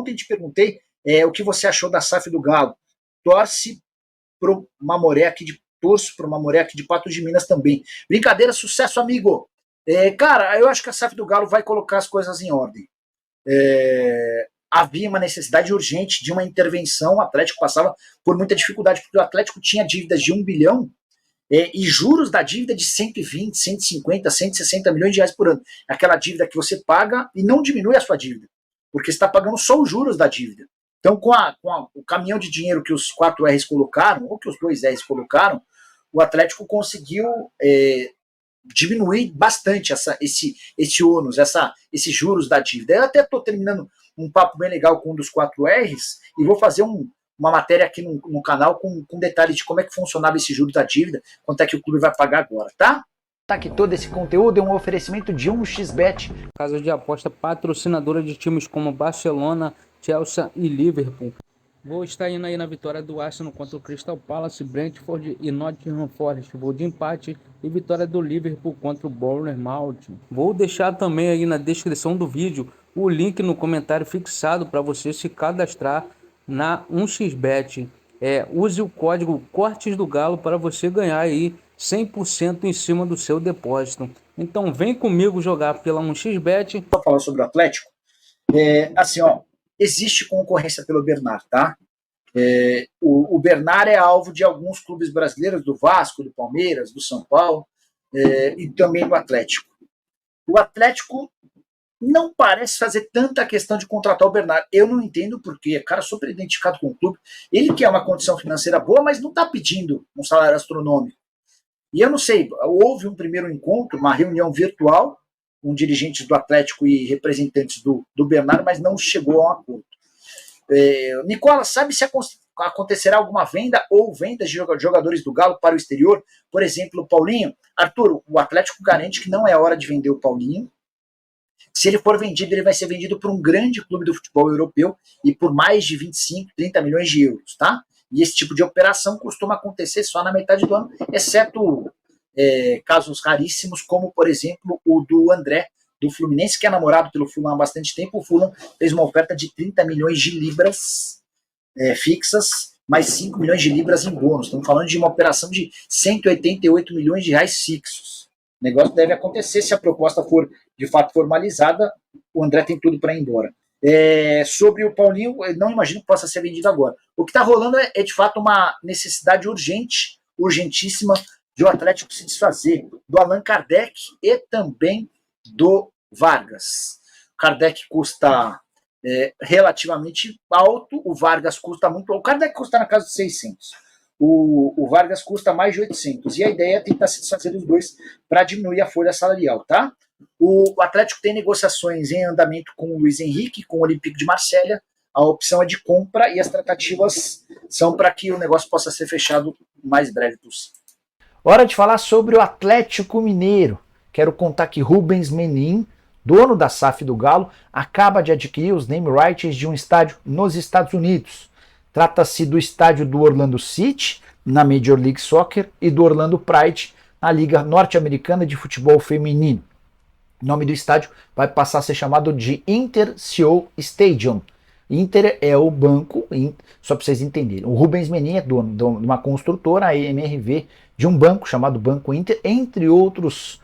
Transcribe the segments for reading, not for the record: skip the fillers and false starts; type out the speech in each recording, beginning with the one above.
Ontem te perguntei o que você achou da SAF do Galo. Torço para uma Mamoré aqui de Patos de Minas também. Brincadeira, sucesso, amigo. Cara, eu acho que a SAF do Galo vai colocar as coisas em ordem. Havia uma necessidade urgente de uma intervenção. O Atlético passava por muita dificuldade, porque o Atlético tinha dívidas de 1 bilhão e juros da dívida de 120, 150, 160 milhões de reais por ano. Aquela dívida que você paga e não diminui a sua dívida, porque você está pagando só os juros da dívida. Então, com o caminhão de dinheiro que os 4 R's colocaram, ou que os 2 R's colocaram, o Atlético conseguiu diminuir bastante esse ônus, esses juros da dívida. Eu até estou terminando um papo bem legal com um dos 4 R's e vou fazer uma matéria aqui no canal com detalhes de como é que funcionava esse juros da dívida, quanto é que o clube vai pagar agora, tá? Tá que todo esse conteúdo é um oferecimento de 1xBet, casa de aposta patrocinadora de times como Barcelona, Chelsea e Liverpool. Vou estar indo aí na vitória do Arsenal contra o Crystal Palace, Brentford e Nottingham Forest. Vou de empate e vitória do Liverpool contra o Bournemouth. Vou deixar também aí na descrição do vídeo o link no comentário fixado para você se cadastrar na 1xBet. Use o código Cortes do Galo para você ganhar aí 100% em cima do seu depósito. Então vem comigo jogar pela 1xBet. Vou falar sobre o Atlético. Assim, ó, existe concorrência pelo Bernard, tá? O Bernard é alvo de alguns clubes brasileiros, do Vasco, do Palmeiras, do São Paulo e também do Atlético. O Atlético não parece fazer tanta questão de contratar o Bernard. Eu não entendo porque é cara super identificado com o clube. Ele quer uma condição financeira boa, mas não está pedindo um salário astronômico. E eu não sei, houve um primeiro encontro, uma reunião virtual, com dirigentes do Atlético e representantes do Bernard, mas não chegou a um acordo. Nicola, sabe se acontecerá alguma venda ou vendas de jogadores do Galo para o exterior? Por exemplo, o Paulinho. Arthur, o Atlético garante que não é hora de vender o Paulinho. Se ele for vendido, ele vai ser vendido por um grande clube do futebol europeu e por mais de 25, 30 milhões de euros, tá? E esse tipo de operação costuma acontecer só na metade do ano, exceto casos raríssimos, como, por exemplo, o do André, do Fluminense, que é namorado pelo Fulham há bastante tempo. O Fulham fez uma oferta de 30 milhões de libras fixas, mais 5 milhões de libras em bônus. Estamos falando de uma operação de 188 milhões de reais fixos. O negócio deve acontecer, se a proposta for de fato formalizada, o André tem tudo para ir embora. Sobre o Paulinho, eu não imagino que possa ser vendido agora. O que está rolando é de fato uma necessidade urgentíssima de o Atlético se desfazer do Allan Kardec e também do Vargas. O Kardec custa relativamente alto, o Vargas custa muito. O Kardec custa na casa de 600. O Vargas custa mais de 800. E a ideia é tentar se desfazer dos dois para diminuir a folha salarial, tá? O Atlético tem negociações em andamento com o Luiz Henrique, com o Olympique de Marselha. A opção é de compra e as tratativas são para que o negócio possa ser fechado o mais breve possível. Hora de falar sobre o Atlético Mineiro. Quero contar que Rubens Menin, dono da SAF do Galo, acaba de adquirir os name rights de um estádio nos Estados Unidos. Trata-se do estádio do Orlando City, na Major League Soccer, e do Orlando Pride, na Liga Norte-Americana de Futebol Feminino. O nome do estádio vai passar a ser chamado de Inter CO Stadium. Inter é o banco, só para vocês entenderem. O Rubens Menin é dono de uma construtora, a MRV, de um banco chamado Banco Inter, entre outros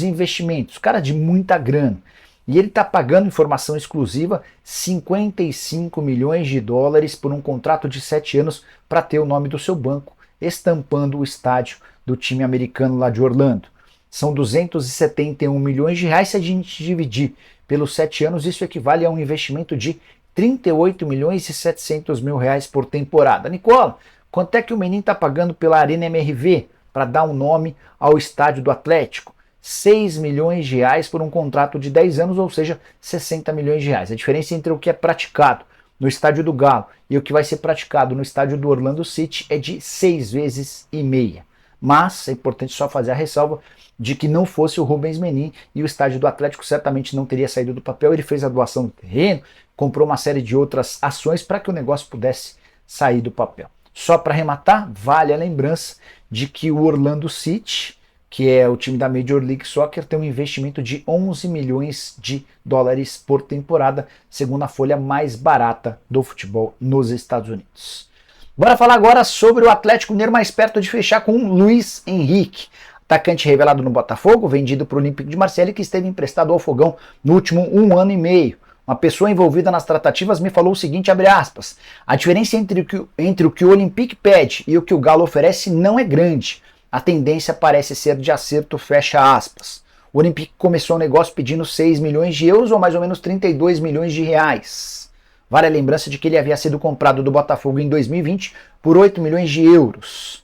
investimentos. Cara de muita grana. E ele está pagando, informação exclusiva, 55 milhões de dólares por um contrato de 7 anos para ter o nome do seu banco, estampando o estádio do time americano lá de Orlando. São 271 milhões de reais. Se a gente dividir pelos 7 anos, isso equivale a um investimento de 38 milhões e 700 mil reais por temporada. Nicola, quanto é que o Menin está pagando pela Arena MRV para dar um nome ao estádio do Atlético? 6 milhões de reais por um contrato de 10 anos, ou seja, 60 milhões de reais. A diferença entre o que é praticado no estádio do Galo e o que vai ser praticado no estádio do Orlando City é de 6 vezes e meia. Mas é importante só fazer a ressalva de que não fosse o Rubens Menin e o estádio do Atlético certamente não teria saído do papel. Ele fez a doação do terreno, comprou uma série de outras ações para que o negócio pudesse sair do papel. Só para arrematar, vale a lembrança de que o Orlando City que é o time da Major League Soccer, tem um investimento de 11 milhões de dólares por temporada, segundo a folha mais barata do futebol nos Estados Unidos. Bora falar agora sobre o Atlético Mineiro, mais perto de fechar com o Luiz Henrique, atacante revelado no Botafogo, vendido para o Olympique de Marseille, que esteve emprestado ao Fogão no último 1 ano e meio. Uma pessoa envolvida nas tratativas me falou o seguinte, abre aspas, a diferença entre o que o Olympique pede e o que o Galo oferece não é grande. A tendência parece ser de acerto, fecha aspas. O Olympique começou o negócio pedindo 6 milhões de euros, ou mais ou menos 32 milhões de reais. Vale a lembrança de que ele havia sido comprado do Botafogo em 2020 por 8 milhões de euros.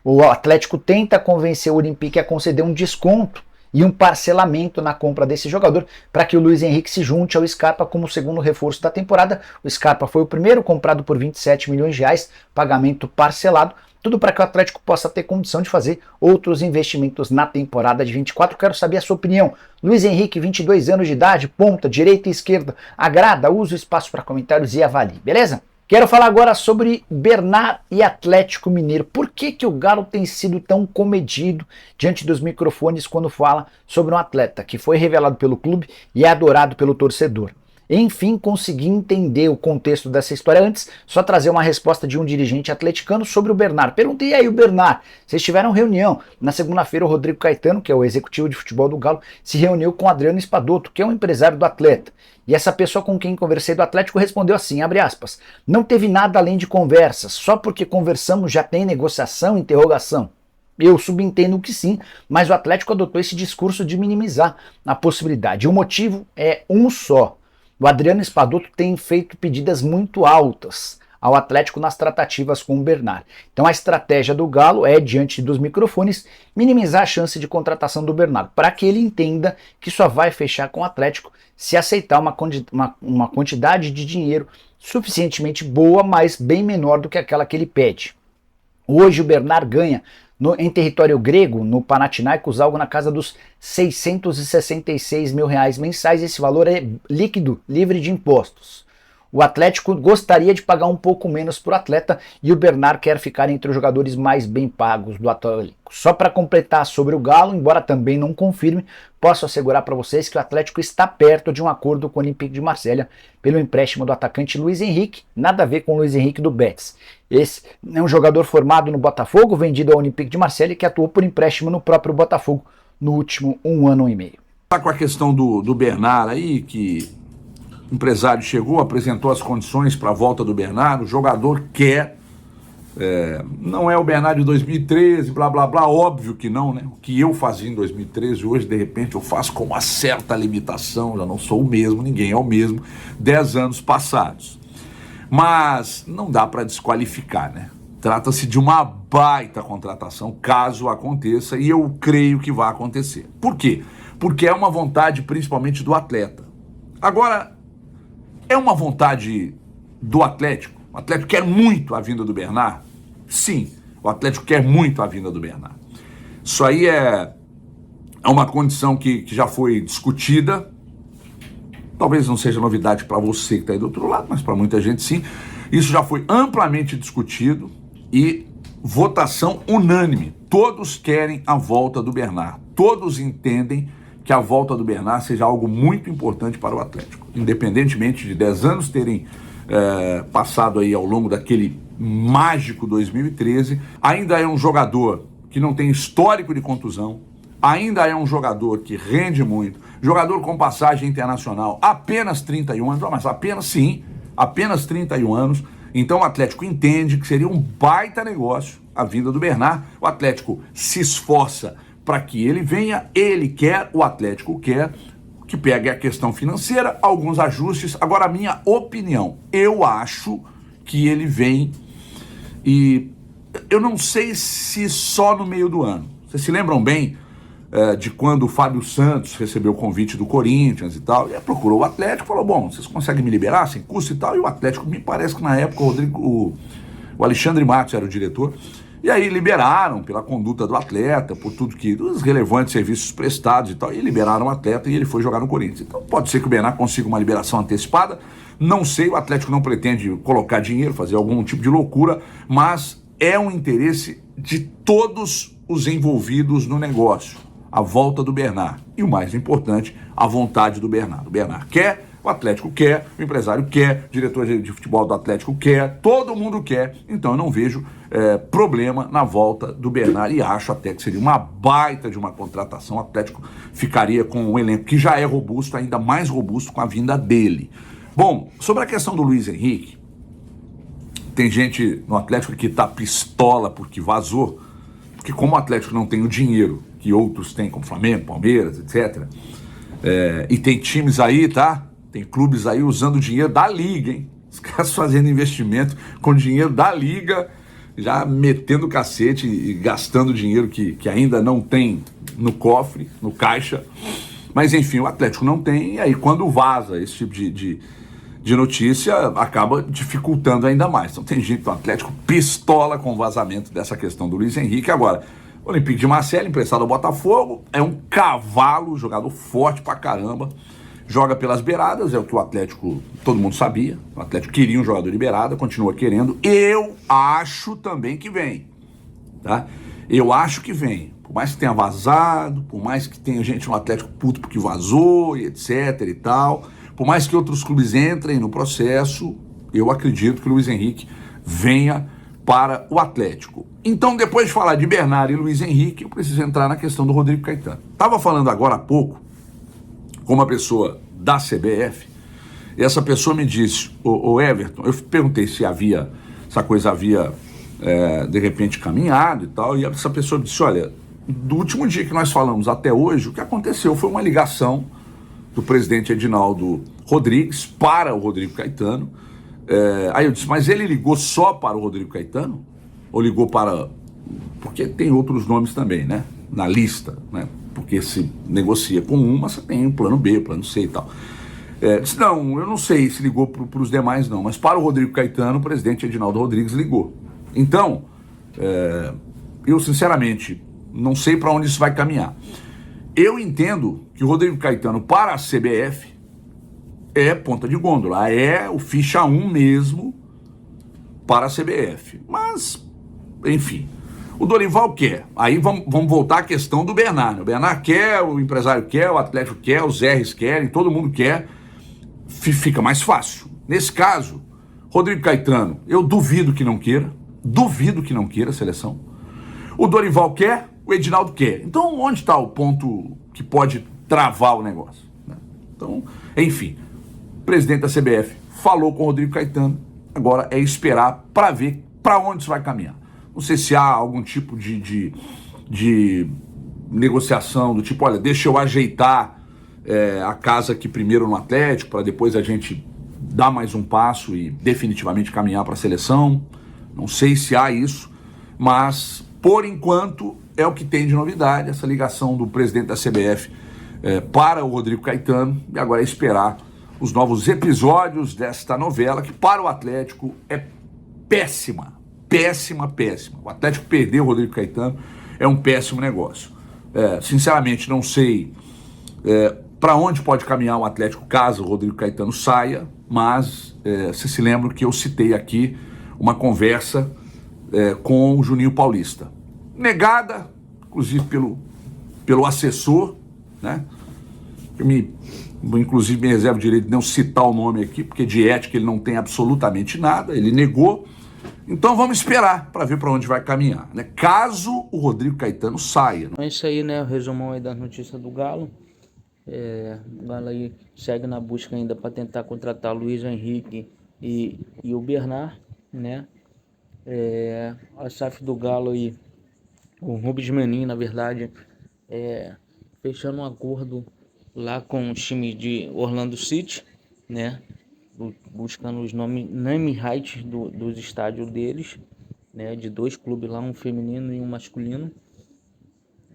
O Atlético tenta convencer o Olympique a conceder um desconto e um parcelamento na compra desse jogador para que o Luiz Henrique se junte ao Scarpa como segundo reforço da temporada. O Scarpa foi o primeiro, comprado por 27 milhões de reais, pagamento parcelado. Tudo para que o Atlético possa ter condição de fazer outros investimentos na temporada de 24. Quero saber a sua opinião. Luiz Henrique, 22 anos de idade, ponta, direita e esquerda. Agrada? Use o espaço para comentários e avalie, beleza? Quero falar agora sobre Bernard e Atlético Mineiro. Por que o Galo tem sido tão comedido diante dos microfones quando fala sobre um atleta que foi revelado pelo clube e é adorado pelo torcedor? Enfim, consegui entender o contexto dessa história antes, só trazer uma resposta de um dirigente atleticano sobre o Bernard. Perguntei aí o Bernard, vocês tiveram reunião. Na segunda-feira o Rodrigo Caetano, que é o executivo de futebol do Galo, se reuniu com o Adriano Espadoto, que é um empresário do atleta. E essa pessoa com quem conversei do Atlético respondeu assim, abre aspas, não teve nada além de conversas, só porque conversamos já tem negociação, interrogação. Eu subentendo que sim, mas o Atlético adotou esse discurso de minimizar a possibilidade. O motivo é um só. O Adriano Espadoto tem feito pedidas muito altas ao Atlético nas tratativas com o Bernard. Então a estratégia do Galo é, diante dos microfones, minimizar a chance de contratação do Bernard, para que ele entenda que só vai fechar com o Atlético se aceitar uma quantidade de dinheiro suficientemente boa, mas bem menor do que aquela que ele pede. Hoje o Bernard ganha em território grego, no Panathinaikos, algo na casa dos 666 mil reais mensais. Esse valor é líquido, livre de impostos. O Atlético gostaria de pagar um pouco menos para o atleta e o Bernard quer ficar entre os jogadores mais bem pagos do atual elenco. Só para completar sobre o Galo, embora também não confirme, posso assegurar para vocês que o Atlético está perto de um acordo com o Olympique de Marselha pelo empréstimo do atacante Luiz Henrique, nada a ver com o Luiz Henrique do Betis. Esse é um jogador formado no Botafogo, vendido ao Olympique de Marselha, que atuou por empréstimo no próprio Botafogo no último 1 ano e meio. Tá com a questão do Bernard aí, que o empresário chegou, apresentou as condições para a volta do Bernard, o jogador quer, não é o Bernard de 2013, blá blá blá, óbvio que não, né? O que eu fazia em 2013, hoje de repente eu faço com uma certa limitação, já não sou o mesmo, ninguém é o mesmo, 10 anos passados. Mas não dá para desqualificar, né? Trata-se de uma baita contratação, caso aconteça, e eu creio que vai acontecer. Por quê? Porque é uma vontade principalmente do atleta. Agora, é uma vontade do Atlético? O Atlético quer muito a vinda do Bernard? Sim, o Atlético quer muito a vinda do Bernard. Isso aí é uma condição que já foi discutida. Talvez não seja novidade para você que está aí do outro lado, mas para muita gente sim. Isso já foi amplamente discutido e votação unânime. Todos querem a volta do Bernard. Todos entendem que a volta do Bernard seja algo muito importante para o Atlético. Independentemente de 10 anos terem passado aí ao longo daquele mágico 2013, ainda é um jogador que não tem histórico de contusão, ainda é um jogador que rende muito, jogador com passagem internacional, apenas 31 anos, mas apenas sim, apenas 31 anos. Então o Atlético entende que seria um baita negócio a vinda do Bernard. O Atlético se esforça para que ele venha, ele quer, o Atlético quer, que pegue a questão financeira, alguns ajustes. Agora, a minha opinião, eu acho que ele vem e eu não sei se só no meio do ano. Vocês se lembram bem de quando o Fábio Santos recebeu o convite do Corinthians e tal, e procurou o Atlético, falou, bom, vocês conseguem me liberar sem custo e tal, e o Atlético, me parece que na época o Alexandre Matos era o diretor, e aí liberaram pela conduta do atleta, por tudo que, dos relevantes serviços prestados e tal, e liberaram o atleta e ele foi jogar no Corinthians. Então pode ser que o Bernard consiga uma liberação antecipada, não sei, o Atlético não pretende colocar dinheiro, fazer algum tipo de loucura, mas é um interesse de todos os envolvidos no negócio, a volta do Bernard. E o mais importante, a vontade do Bernard. O Bernard quer, o Atlético quer, o empresário quer, o diretor de futebol do Atlético quer, todo mundo quer. Então eu não vejo problema na volta do Bernard e acho até que seria uma baita de uma contratação. O Atlético ficaria com um elenco que já é robusto, ainda mais robusto com a vinda dele. Bom, sobre a questão do Luiz Henrique, tem gente no Atlético que tá pistola porque vazou, porque como o Atlético não tem o dinheiro que outros têm, como Flamengo, Palmeiras, etc., e tem times aí, tá? Tem clubes aí usando o dinheiro da Liga, hein? Os caras fazendo investimento com dinheiro da Liga, já metendo o cacete e gastando dinheiro que ainda não tem no cofre, no caixa. Mas enfim, o Atlético não tem, e aí quando vaza esse tipo de notícia, acaba dificultando ainda mais. Então tem gente do Atlético pistola com o vazamento dessa questão do Luiz Henrique. Agora, o Olympique de Marseille, emprestado ao Botafogo, é um cavalo, jogador forte pra caramba, joga pelas beiradas, é o que o Atlético, todo mundo sabia, o Atlético queria um jogador de beirada, continua querendo. Eu acho também que vem, tá? Eu acho que vem, por mais que tenha vazado, por mais que tenha gente no Atlético puto porque vazou e etc e tal, por mais que outros clubes entrem no processo, eu acredito que o Luiz Henrique venha para o Atlético. Então, depois de falar de Bernard e Luiz Henrique, eu preciso entrar na questão do Rodrigo Caetano. Estava falando agora há pouco com uma pessoa da CBF, e essa pessoa me disse, o Everton, eu perguntei se essa coisa havia de repente caminhado e tal, e essa pessoa me disse, olha, do último dia que nós falamos até hoje, o que aconteceu foi uma ligação do presidente Edinaldo Rodrigues para o Rodrigo Caetano. Aí eu disse, mas ele ligou só para o Rodrigo Caetano? Ou ligou para... Porque tem outros nomes também, né? Na lista, né? Porque se negocia com uma, você tem um plano B, plano C e tal. Disse, não, eu não sei se ligou para os demais não, mas para o Rodrigo Caetano, o presidente Edinaldo Rodrigues ligou. Então, eu sinceramente não sei para onde isso vai caminhar. Eu entendo que o Rodrigo Caetano para a CBF é ponta de gôndola, é o ficha 1 mesmo para a CBF. Mas, enfim, o Dorival quer. Aí vamos voltar à questão do Bernard. O Bernard quer, o empresário quer, o Atlético quer, os R's querem, todo mundo quer. Fica mais fácil. Nesse caso, Rodrigo Caetano, eu duvido que não queira a seleção. O Dorival quer, o Edinaldo quer. Então, onde está o ponto que pode travar o negócio? Então, enfim, o presidente da CBF falou com o Rodrigo Caetano, agora é esperar para ver para onde isso vai caminhar. Não sei se há algum tipo de negociação do tipo, olha, deixa eu ajeitar a casa aqui primeiro no Atlético, para depois a gente dar mais um passo e definitivamente caminhar para a seleção. Não sei se há isso, mas por enquanto é o que tem de novidade, essa ligação do presidente da CBF para o Rodrigo Caetano, e agora é esperar os novos episódios desta novela, que para o Atlético é péssima. O Atlético perder o Rodrigo Caetano é um péssimo negócio. Sinceramente, não sei para onde pode caminhar o Atlético caso o Rodrigo Caetano saia, mas você se lembra que eu citei aqui uma conversa com o Juninho Paulista. Negada, inclusive pelo assessor, né? Inclusive me reservo o direito de não citar o nome aqui, porque de ética ele não tem absolutamente nada, ele negou. Então vamos esperar para ver para onde vai caminhar, né? Caso o Rodrigo Caetano saia. É isso aí, né? O resumão aí das notícias do Galo. O Galo aí segue na busca ainda para tentar contratar o Luiz Henrique e o Bernard, né? A SAF do Galo aí, o Rubens Menin, na verdade, fechando um acordo lá com o time de Orlando City, né? Buscando os name rights dos estádios deles, né? De 2 clubes lá, um feminino e um masculino.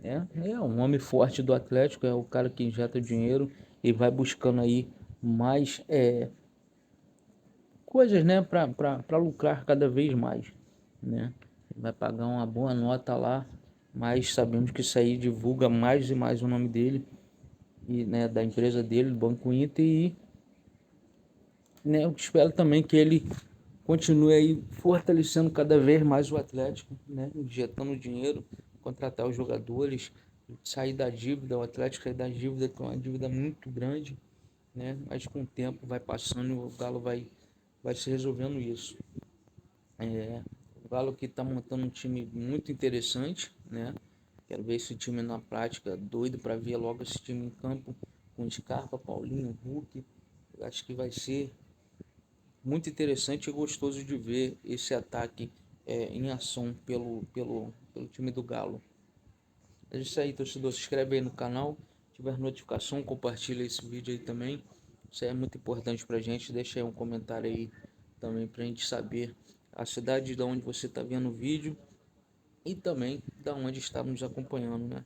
É um homem forte do Atlético, é o cara que injeta dinheiro e vai buscando aí mais coisas, né? Para lucrar cada vez mais, né? Vai pagar uma boa nota lá, mas sabemos que isso aí divulga mais e mais o nome dele e, né, da empresa dele, do Banco Inter, e, né, eu espero também que ele continue aí fortalecendo cada vez mais o Atlético, né? Injetando dinheiro, contratar os jogadores, sair da dívida, o Atlético sair da dívida, que é uma dívida muito grande, né? Mas com o tempo vai passando e o Galo vai se resolvendo isso. O Galo que está montando um time muito interessante, né? Quero ver esse time na prática, doido para ver logo esse time em campo com Scarpa, Paulinho, Hulk. Eu acho que vai ser muito interessante e gostoso de ver esse ataque em ação pelo time do Galo. É isso aí, torcedor. Se inscreve aí no canal, tiver notificação, compartilha esse vídeo aí também. Isso aí é muito importante pra gente. Deixa aí um comentário aí também pra gente saber a cidade de onde você está vendo o vídeo e também da onde está nos acompanhando, né?